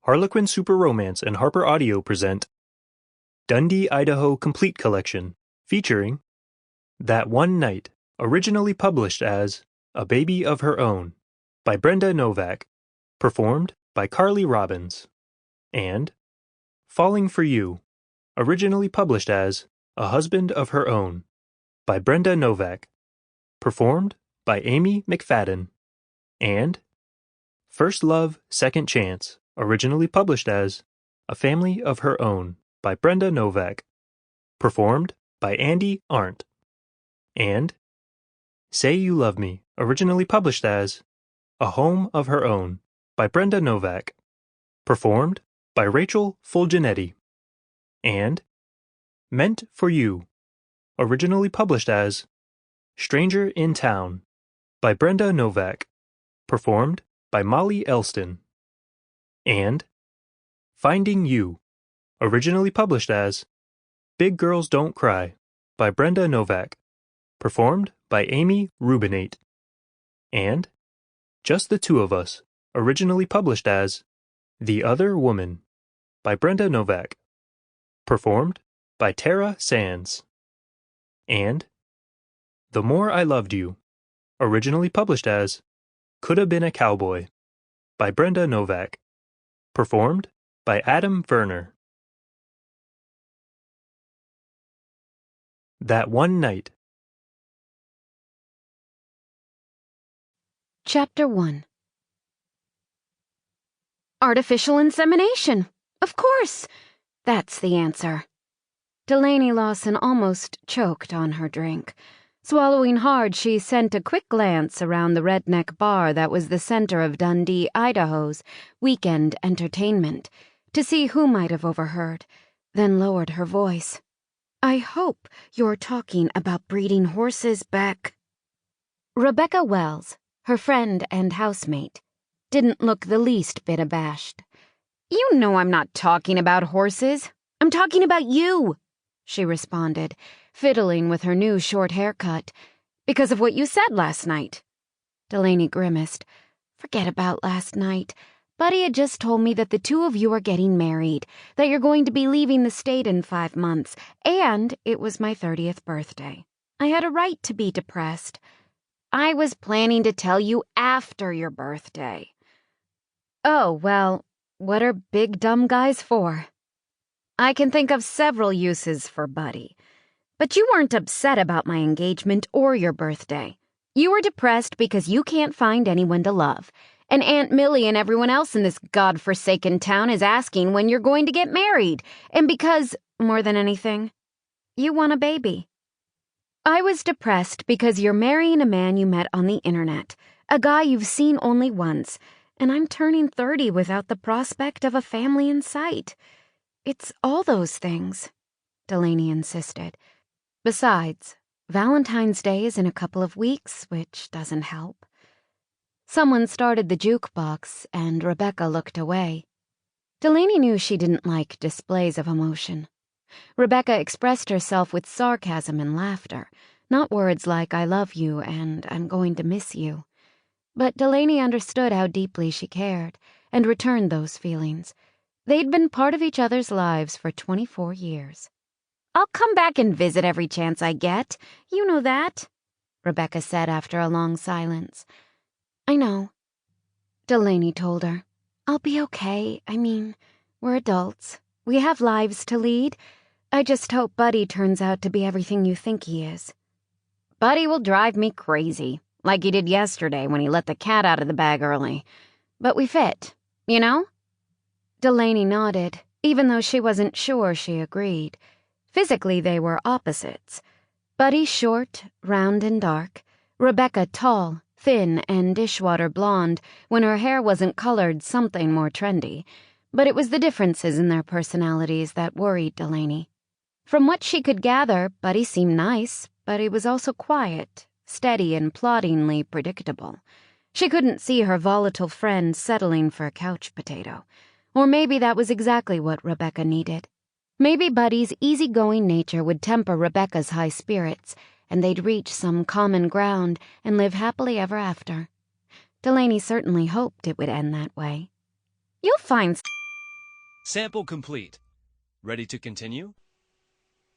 Harlequin Super Romance and HarlequinAudio present Dundee Idaho Complete Collection, featuring That One Night, originally published as A Baby of Her Own, by Brenda Novak, performed by Carly Robbins, and Falling for You, originally published as A Husband of Her Own, by Brenda Novak, performed by Amy McFadden, and First Love, Second Chance, originally published as A Family of Her Own, by Brenda Novak, performed by Arndt, and Say You Love Me, originally published as A Home of Her Own, by Brenda Novak, performed by Fulginiti, and Meant for You, originally published as Stranger in Town, by Brenda Novak, performed by Elston, and Finding You, originally published as Big Girls Don't Cry, by Brenda Novak, performed by Amy Rubinate, and Just the Two of Us, originally published as The Other Woman, by Brenda Novak, performed by Tara Sands, and The More I Loved You, originally published as Coulda Been a Cowboy, by Brenda Novak, performed by Verner. That One Night. Chapter 1. Artificial insemination. Of course. That's the answer. Delaney Lawson almost choked on her drink. Swallowing hard, she sent a quick glance around the redneck bar that was the center of Dundee, Idaho's weekend entertainment, to see who might have overheard, then lowered her voice. I hope you're talking about breeding horses, Beck. Rebecca Wells, her friend and housemate, didn't look the least bit abashed. You know I'm not talking about horses. I'm talking about you, she responded, fiddling with her new short haircut. Because of what you said last night. Delaney grimaced. Forget about last night. Buddy had just told me that the two of you are getting married, that you're going to be leaving the state in 5 months, and it was my 30th birthday. I had a right to be depressed. I was planning to tell you after your birthday. Oh, well, what are big dumb guys for? I can think of several uses for Buddy. But you weren't upset about my engagement or your birthday. You were depressed because you can't find anyone to love. And Aunt Millie and everyone else in this godforsaken town is asking when you're going to get married. And because, more than anything, you want a baby. I was depressed because you're marrying a man you met on the internet, a guy you've seen only once, and I'm turning 30 without the prospect of a family in sight. It's all those things, Delaney insisted. Besides, Valentine's Day is in a couple of weeks, which doesn't help. Someone started the jukebox, and Rebecca looked away. Delaney knew she didn't like displays of emotion. Rebecca expressed herself with sarcasm and laughter, not words like I love you and I'm going to miss you. But Delaney understood how deeply she cared, and returned those feelings. They'd been part of each other's lives for 24 years. I'll come back and visit every chance I get. You know that, Rebecca said after a long silence. I know, Delaney told her. I'll be okay. I mean, we're adults. We have lives to lead. I just hope Buddy turns out to be everything you think he is. Buddy will drive me crazy, like he did yesterday when he let the cat out of the bag early. But we fit, you know? Delaney nodded, even though she wasn't sure she agreed. Physically, they were opposites. Buddy short, round and dark. Rebecca tall, thin, and dishwater blonde when her hair wasn't colored something more trendy. But it was the differences in their personalities that worried Delaney. From what she could gather, Buddy seemed nice, but he was also quiet, steady and ploddingly predictable. She couldn't see her volatile friend settling for a couch potato. Or maybe that was exactly what Rebecca needed. Maybe Buddy's easygoing nature would temper Rebecca's high spirits, and they'd reach some common ground and live happily ever after. Delaney certainly hoped it would end that way. You'll find Sample complete. Ready to continue?